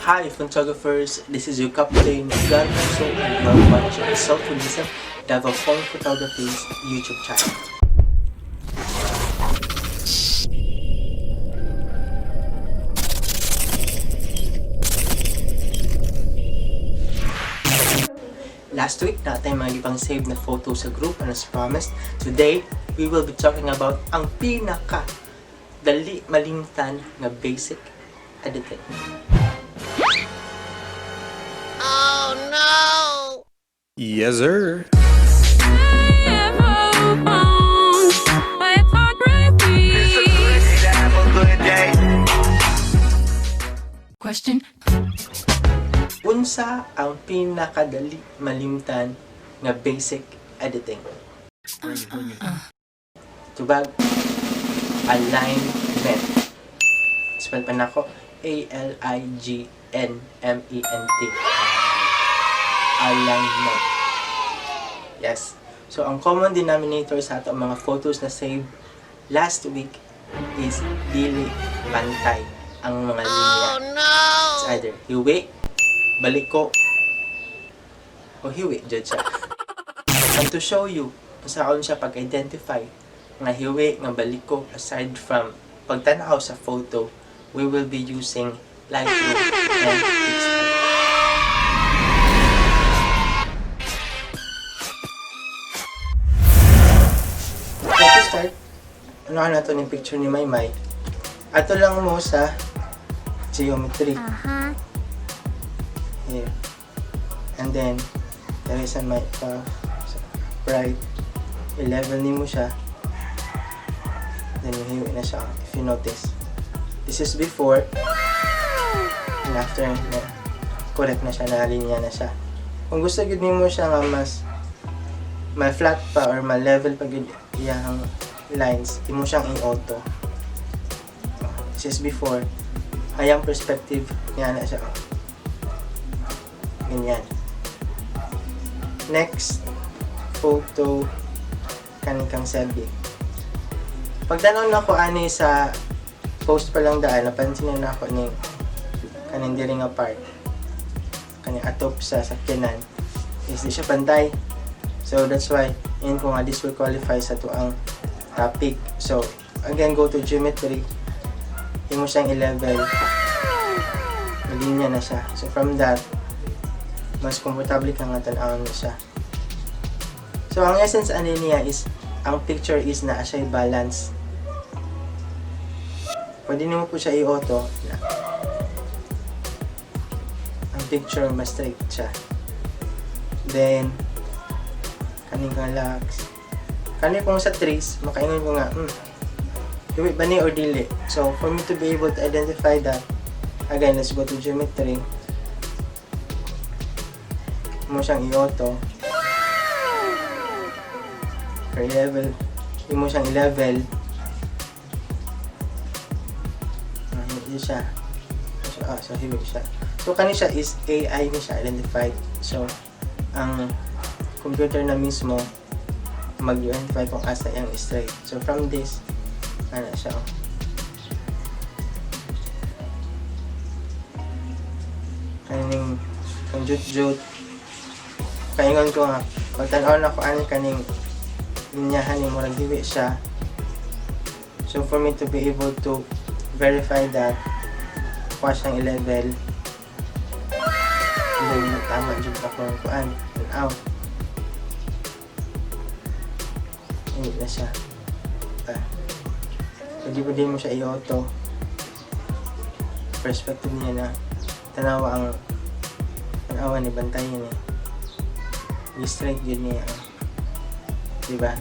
Hi photographers, this is your captain Garmanso and you are watching Self-Realism Devil Phone Photography's YouTube channel. Last week natin mga ibang save na photo sa group and as promised, today we will be talking about ang pinaka dali malimtan na basic editing. Oh no! Yes, sir. Question. Unsa ang pinakadali malimtan nga basic editing? Tubag, alignment. Spell pa na ako, A-L-I-G-N-M-E-N-T. Alignment. Yes. So, ang common denominator sa atong mga photos na saved last week is dili pantay ang mga linya. Oh no! It's either hiwi, baliko, o hiwi, jud siya. And to show you kung saan siya pag-identify nga hiwi, nga baliko, aside from pagtanaw sa photo, we will be using Lightroom and Pixel. So to start, ano na to ng picture ni Maymay? Ato lang mo sa geometry. Here. And then, there is my right. I-level ni mo siya. Then, hiwi na siya. If you notice. This is before. And after, correct na siya. Nalinya na siya. Kung gusto gud mo siya nga mas flat pa or ma-level pa gud iyang lines, imo siyang i-auto. This is before. Hayang perspective niya na siya. Ganyan. Next, photo kaning kang selfie. Pagtanaw na ko ani sa post pa lang daan, napansin na ako ni kaning diri nga part. Kaning atop sa sakyanan is di siya pantay. So that's why yun ko nga this will qualify sa to ang topic. So again, go to geometry. Imo siyang i-level. Malinya na siya. So from that, mas komportable ka nga tan-awon mo siya. So ang essence ani niya is ang picture is na siya balance. Pwede nimo po siya i-auto na ang picture mas straight siya. Then kaning relax. Kani kung sa trees, makaingon ko nga, hiwi ba ni or dili? So, for me to be able to identify that, again, let's go to geometry. Mo siyang i-auto. For level, mo siyang i-level. Hindi siya. So, hiwi siya. So, kani siya is AI ni siya identified. So, ang computer na mismo mag-identify kung asa yung straight. So, from this, ano siya, kaning kung jut-jut kaingon ko nga pagtanaw na ko ani kaning linyahan ni murag hiwi siya. So for me to be able to verify that kuha siyang i-level then tama jud ako kuan out hiwi na siya. Pwede mo siya i-auto. Perspective niya na tanawa ni bantayan eh. I-straight yun niya. Diba?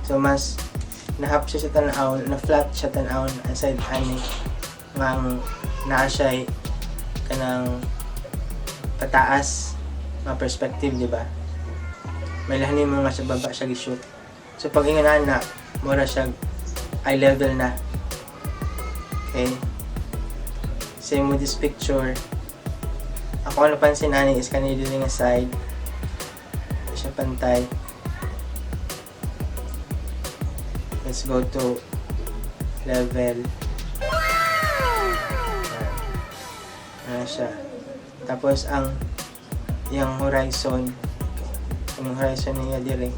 So mas nahap siya sa tanaw, na flat siya tanaw aside ani ngang naa siya kanang pataas mga perspective, diba? May lahanin mo nga sa baba siya gi-shoot. So pag inganan na mura siya eye level na. Okay. Same with this picture. Ako ang napansin ani is kanina din nga side. Siya pantay. Let's go to level. na siya. Tapos ang yung horizon, yung horizon niya dire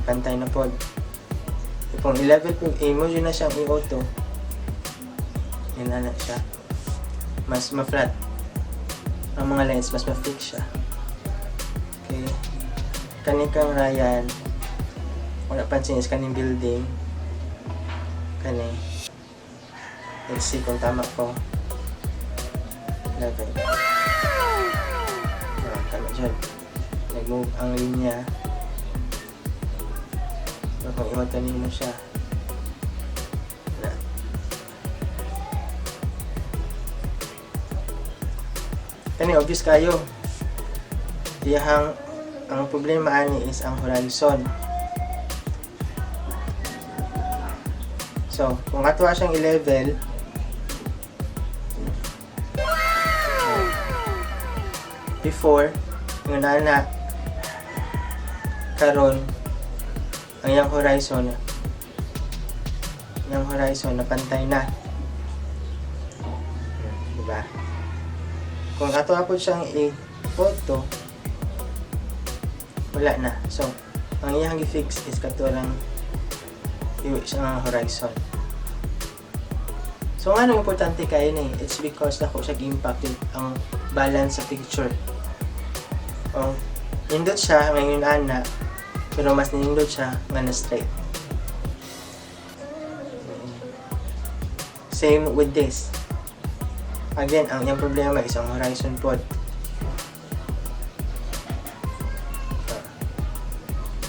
pantay na pod. Kung i-level po, mo yun na siyang i-auto, yun na siya. Mas ma-flat. Ang mga lines, mas ma-fix siya. Okay. Kanikang Ryan, kung napansin is kaning building. Kani. Let's see kung tama ko. Level. Tama dyan. Nag-move ang linya. Kung i-auto mo siya. Kani obvious kayo. Iyahang ang problema ani is ang horizon. So, kung ato siyang i-level, before yung na karon ang yung horizon na pantay na, diba? Kung ato po siyang i-photo, wala na. So, ang iyang i-fix is katulang iwi siya ng horizon. So, nga nung importante kayo na it's because nako siya impacted ang balance sa picture. Nindot siya ngayon ana, pero mas nindot siya nga na straight. Same with this. Again, ang iyang problema is ang horizon pod.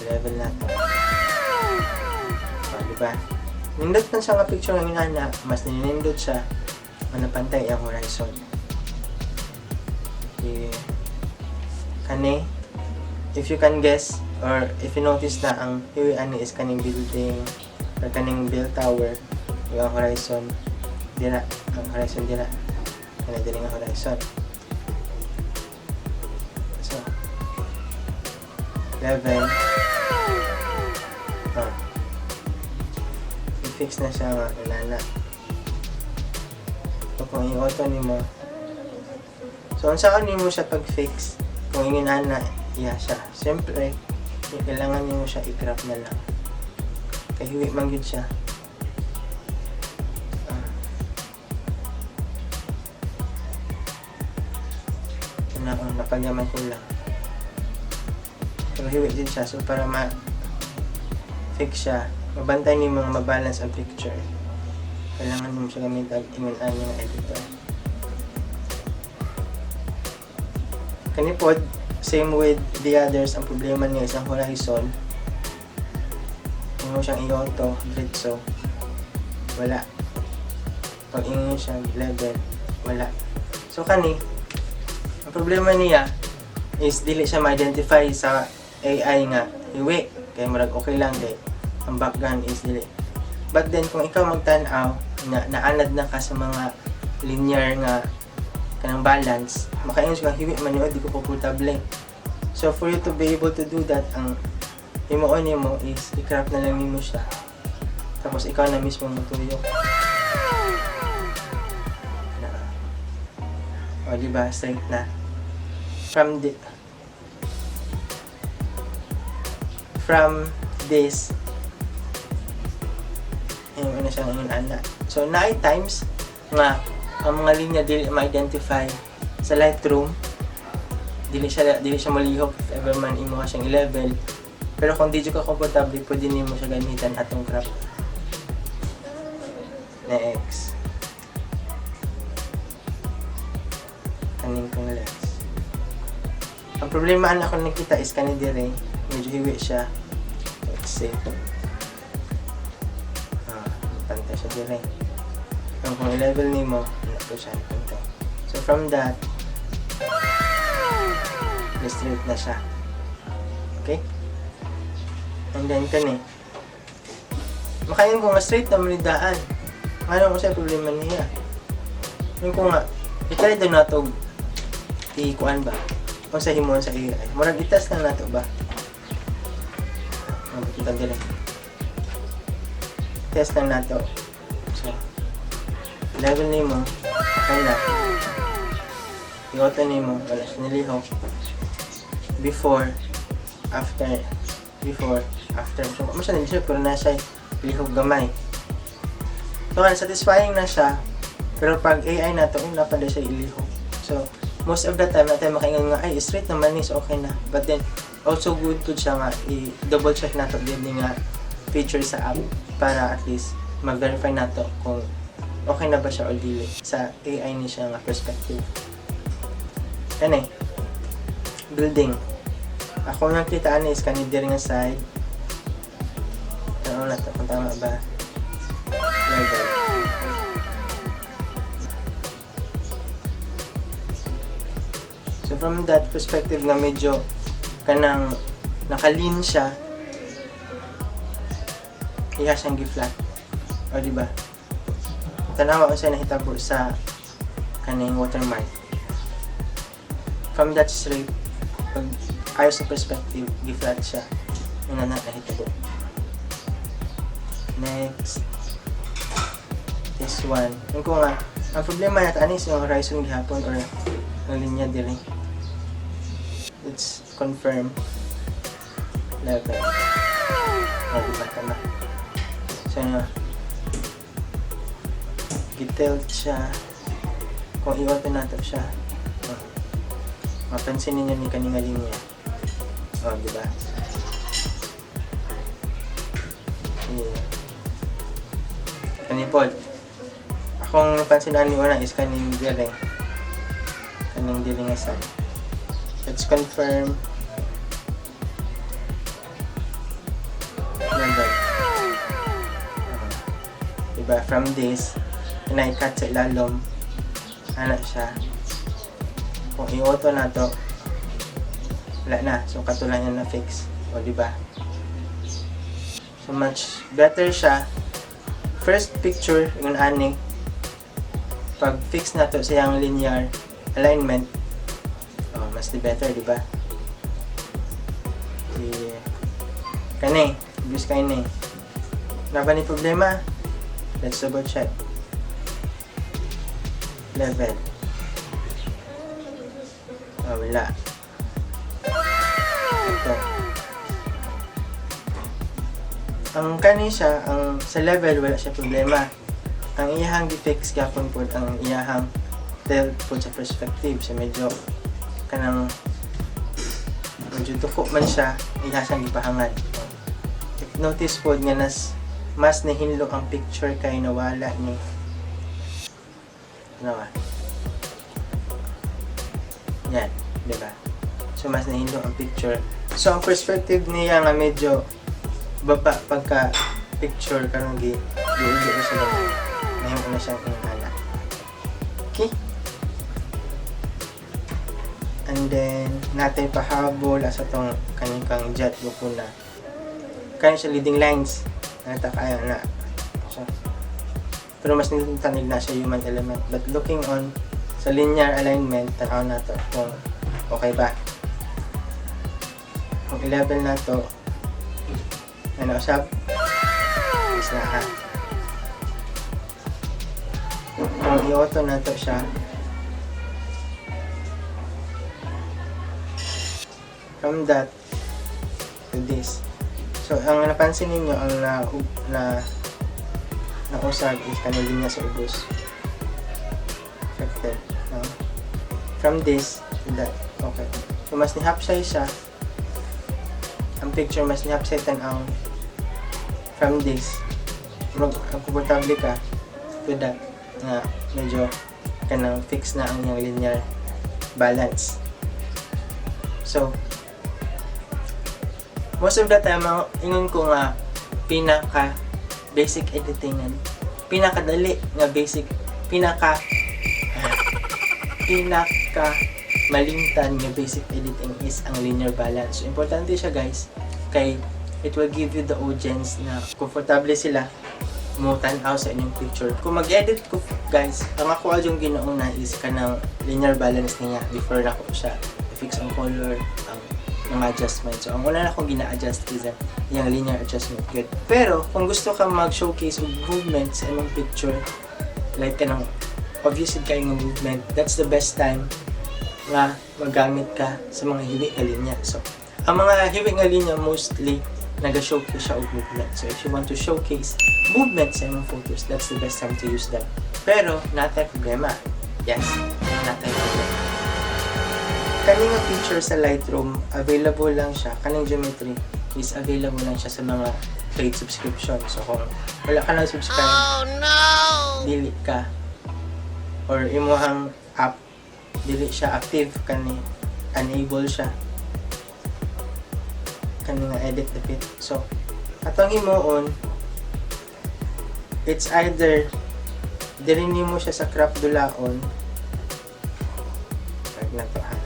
Level natin. Diba? Nindot man siya nga picture ng inana, mas ninindot siya manapantay ang horizon. Kani, if you can guess, or if you notice na ang hiwian is kaning building, or kaning bell tower, yung horizon, dira, ang horizon dira. Kani dira nga horizon. So, level. I-fix na siya nga inana. So, kung i-auto nimo, so, saan nimo siya pag-fix? Kung inana, iya siya. Siyempre, kailangan nimo siya i-crop na lang. Kaya hiwi man yun siya. Napagyaman ko lang. Pero hiwi din siya. So, para ma-fix siya, mabantay niyo mga mabalance ang picture. Kailangan mo siya gamitan ingon yung editor. Kanipod, same with the others, ang problema niya is ang horizon. Hindi mo siyang i-auto, diretso, wala. Pag ingin siya level, wala. So kani, ang problema niya is dili siya ma-identify sa AI nga hiwi. Kaya marag okay lang day. Ang background is dili. But then kung ikaw magtan-aw na naanad na ka sa mga linear nga kanang balance, makaingon ka hiwi man yun, di ko komportable. So for you to be able to do that, ang himuon nimo is i-crop na lang nimo siya. Tapos ikaw na mismo matuyok. O diba, straight na. From this, ayun na siya ngayon ana. So, night times nga, ang mga linya dili ma-identify sa Lightroom, dili siya malihok if ever man imo ka siyang i-level. Pero kung di ka komportable, pwede nimo siya gamitan atong crop. Next. Kaning kong lens. Ang problema na ako nakita is kani dire, medyo hiwi siya. Let's see. Pantay siya dire. Kung i-level nimo, ano po siya pantay. So from that, straight na siya. Okay? And then kani, makain ko nga straight na manidaan. Ano ko siya problema niya? Yung ko nga, itry doon na ito ikuan ba? Kung sa himon sa AI. Murag itas lang nato ba? Kita dili. Test lang nato. So, level nimo. okay na. I-auto nimo, wala siya nilihok. Before, after. So, kung siya nilihok, pero na siya lihok gamay. So, satisfying na siya. Pero pag AI na to, wala pa siya ilihok. So, most of the time, natin makaingan nga, ay, straight naman is okay na. But then, also good to siya nga, i-double check na to din nga feature sa app para at least mag-verify na to kung okay na ba siya o dili sa AI ni siya nga perspective. Kani, building. Ako nakita is kanina nga side. Ano na to, kung tama ba? Level. So from that perspective na medyo kanang nakalin siya, iya siyang gi-flat. O diba? Tanawa ko siya nahitabo sa kaning watermark. From that straight, pag ayos sa perspective, gi-flat siya. Yung nahitabo. Next. This one. Yung ko nga, ang problema natin is yung horizon gihapon or ang linya dili. Let's confirm level. O, diba? Tama. So, detailed siya. Kung i-auto natin siya, mapansin ninyo ni kaninga linya. O, diba? Yeah. Kanipod. Akong napansinan ni una is kaning diling. Kaning diling nga side. Let's confirm level. Diba? From this, pinaikat sa ilalom, ana siya. Kung i-auto na to, wala na. So, katulad niya na fix. O, diba? So, much better siya. First picture, yung ani, pag fix na to sa yung linear alignment, mas di better, diba? Kani, abuse kayo ni. Wala ba ni problema? Let's double check. Level. Wala. Ito. Ang kani siya, sa level, wala siya problema. Ang iyahang defects gapon po, ang iyahang tilt po sa perspective. So, medyo tuko man siya, ihasang gipahangad. If notice po nga mas nahinlo ang picture kay nawala ni yan, diba? So mas nahinlo ang picture. So ang perspective niya nga medyo baba pagka picture karong gi-ulo na siya na siyang inhala. Okay? And then, natin pahabol asa tong kanyang jet na. Kaya siya leading lines. Kaya na. So, pero mas nilitanig na siya human element. But looking on sa linear alignment, tanaw na to kung okay ba. Kung i-level na to, ano siya? Is na ha. Kung i-auto na to siya, from that to this. So, ang napansin ninyo, ang nausag is kanilin niya sa ubos. Affected. No? From this to that. Okay. So, mas ni-half-size siya. Ang picture, mas ni-half-size ang from this. Ang komportable ka to that na medyo kanang fix na ang yung linear balance. So, most of the time, ingon ko nga pinaka basic editing pinakadali nga basic pinaka malingtan nga basic editing is ang linear balance. So, importante siya guys kay it will give you the audience na komportable sila mo tanaw sa inyong picture. Kung mag-edit ko guys, ang ako yung ginauna is kanang linear balance niya before na ko siya fix ang color, ang adjustment. So, ang una na akong gina-adjust is yung linear adjustment. Good. Pero, kung gusto ka mag-showcase of movement sa imong picture, like ka ng obviously kayo ng movement, that's the best time nga magamit ka sa mga hiwi nga linya. So, ang mga hiwi nga linya mostly nag-showcase siya og movement. So, if you want to showcase movement sa imong photos, that's the best time to use them. Pero, natay problema. Yes, natay problema. Kaning nga feature sa Lightroom, available lang siya. Kaning geometry is available lang siya sa mga paid subscription. So, kung wala ka lang subscribe, Oh no! dili ka or imuhang app dili siya active kani enable siya kani nga edit dapit. So atong himuon, it's either dili nimo siya sa crop dulaon tag na to ha,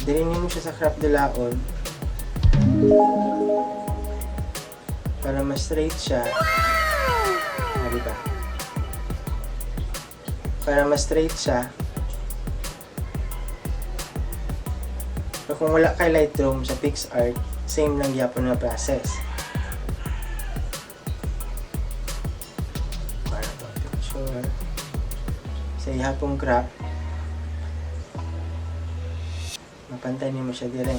dili nimo siya sa crop dulaon para mas straight siya. Diba? Para mas straight siya. So, kung wala kay Lightroom sa PixArt, same lang yapon na process. Para to picture. Sa ihapong crop, mapantay mo siya dire.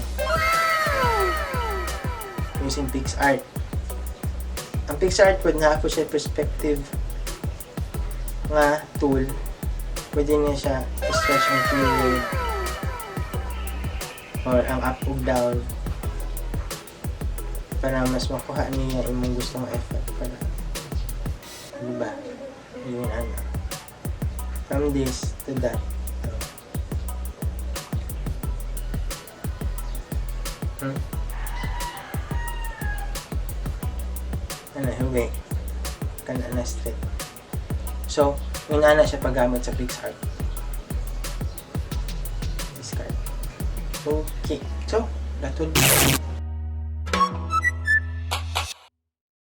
Using PixArt. Ang PixArt pwede na ako siya perspective nga tool. Pwede niya siya stretch ang keyword or ang up o down para mas makuha niya imong gustong effect para diba? Yun ano. From this to that. Huwi kana na straight. So, yun na siya paggamit sa PixArt. Discard. Okay. So, that would be